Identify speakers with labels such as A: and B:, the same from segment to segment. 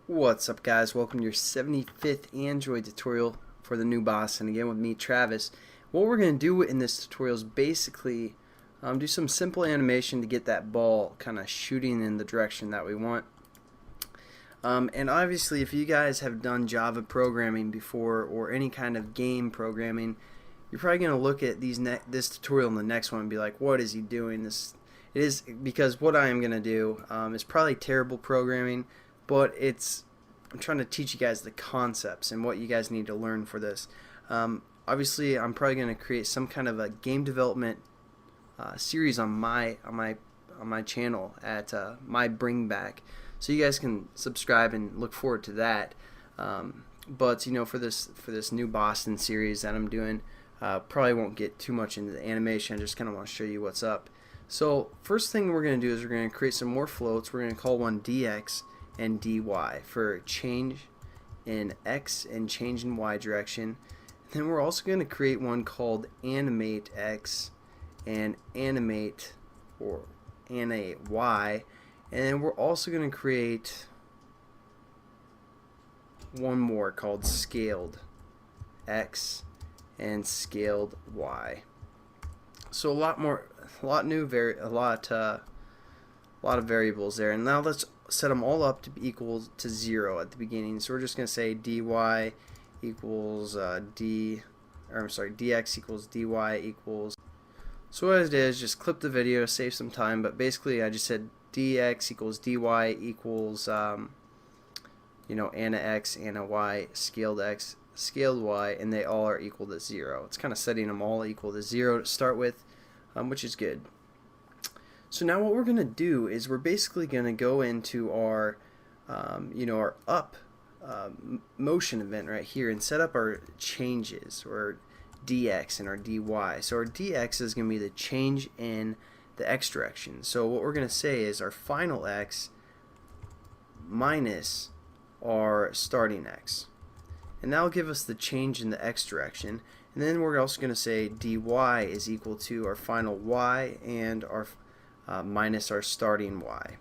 A: What's up, guys? Welcome to your 75th Android tutorial for the new boss, and again with me, Travis. What we're going to do in this tutorial is basically do some simple animation to get that ball kind of shooting in the direction that we want. And obviously, if you guys have done Java programming before or any kind of game programming, you're probably going to look at this tutorial and the next one and be like, what is he doing? It is because what I am going to do is probably terrible programming, but I'm trying to teach you guys the concepts and what you guys need to learn for this. Obviously, I'm probably going to create some kind of a game development series on my channel at my Bring Back, so you guys can subscribe and look forward to that. But you know, for this new Boston series that I'm doing, probably won't get too much into the animation. I just kind of want to show you what's up. So first thing we're going to do is we're going to create some more floats. We're going to call one dx and dy for change in x and change in y direction. And then we're also going to create one called animate x and animate y. And then we're also going to create one more called scaled x and scaled y. So a lot of variables there. And now let's set them all up to be equal to 0 at the beginning. So we're just going to say dy equals dx equals dy equals. So what I did is just clip the video, save some time, but basically I just said dx equals dy equals ana x, ana y, scaled x, scaled y, and they all are equal to 0. It's kind of setting them all equal to 0 to start with, which is good. So now what we're going to do is we're basically going to go into our our up motion event right here and set up our changes, or dx and our dy. So our dx is going to be the change in the x direction. So what we're going to say is our final x minus our starting x, and that'll give us the change in the x direction. And then we're also going to say dy is equal to our final y and our minus our starting y.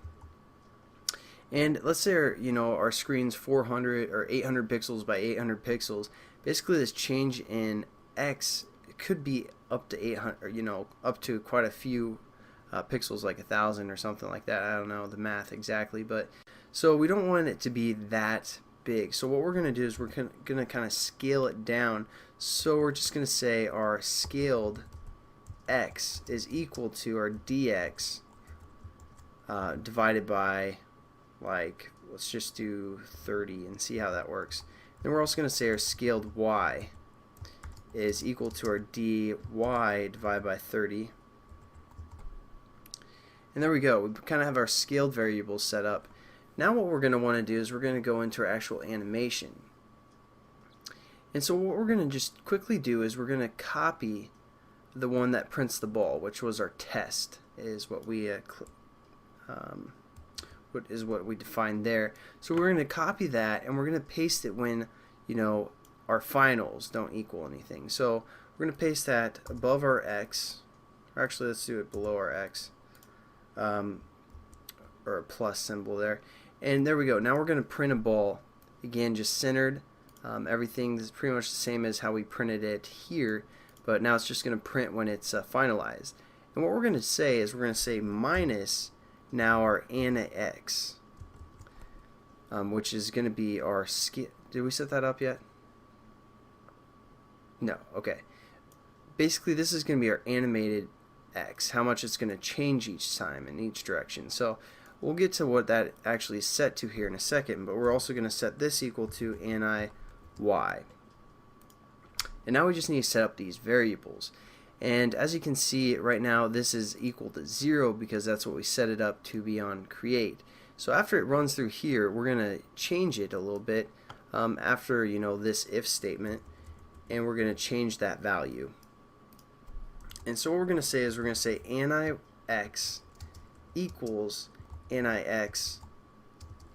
A: And let's say our screen's 400 or 800 pixels by 800 pixels. Basically, this change in x could be up to 800, up to quite a few pixels, like 1,000 or something like that. I don't know the math exactly, but so we don't want it to be that big. So what we're going to do is we're going to kind of scale it down. So we're just going to say our scaled x is equal to our dx divided by, like, let's just do 30 and see how that works. Then we're also going to say our scaled y is equal to our dy divided by 30. And there we go. We kind of have our scaled variables set up. Now what we're going to want to do is we're going to go into our actual animation. And so what we're going to just quickly do is we're going to copy the one that prints the ball, which was our test, is what we defined there. So we're going to copy that and we're going to paste it when our finals don't equal anything. So we're going to paste that above our x, or actually let's do it below our x, or a plus symbol there. And there we go. Now we're going to print a ball, again just centered. Everything is pretty much the same as how we printed it here, but now it's just going to print when it's finalized. And what we're going to say is we're going to say minus now our ana x, which is going to be our scale. Did we set that up yet? No. Okay. Basically, this is going to be our animated x, how much it's going to change each time in each direction. So we'll get to what that actually is set to here in a second, but we're also going to set this equal to ani y. And now we just need to set up these variables. And as you can see right now, this is equal to 0 because that's what we set it up to be on create. So after it runs through here, we're going to change it a little bit after this if statement, and we're going to change that value. And so what we're going to say is we're going to say ani x equals ani x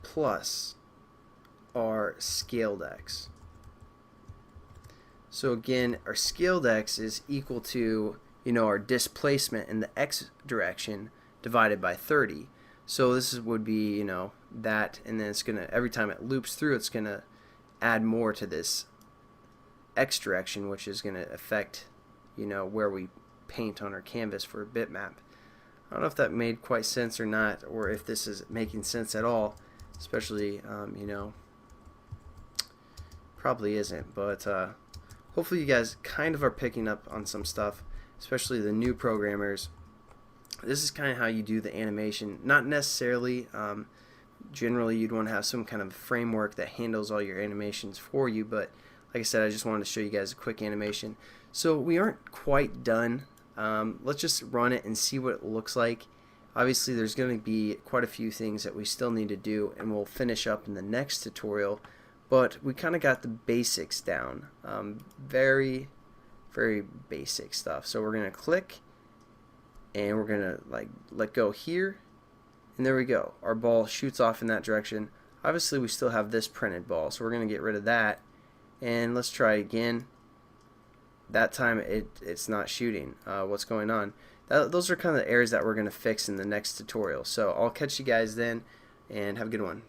A: plus our scaled x. So again, our scaled x is equal to our displacement in the x direction divided by 30. So would be, you know, that, and then it's gonna, every time it loops through, it's gonna add more to this X direction, which is gonna affect, you know, where we paint on our canvas for a bitmap. I don't know if that made quite sense or not, or if this is making sense at all, especially, you know, probably isn't, but hopefully you guys kind of are picking up on some stuff, especially the new programmers. This is kind of how you do the animation. Not necessarily, generally you'd want to have some kind of framework that handles all your animations for you, but like I said, I just wanted to show you guys a quick animation. So we aren't quite done. Let's just run it and see what it looks like. Obviously there's going to be quite a few things that we still need to do, and we'll finish up in the next tutorial, but we kind of got the basics down. Very basic stuff. So we're going to click, and we're going to like let go here, and there we go. Our ball shoots off in that direction. Obviously we still have this printed ball, so we're going to get rid of that, and let's try again. That time it's not shooting. What's going on? Those are kind of the errors that we're going to fix in the next tutorial. So I'll catch you guys then, and have a good one.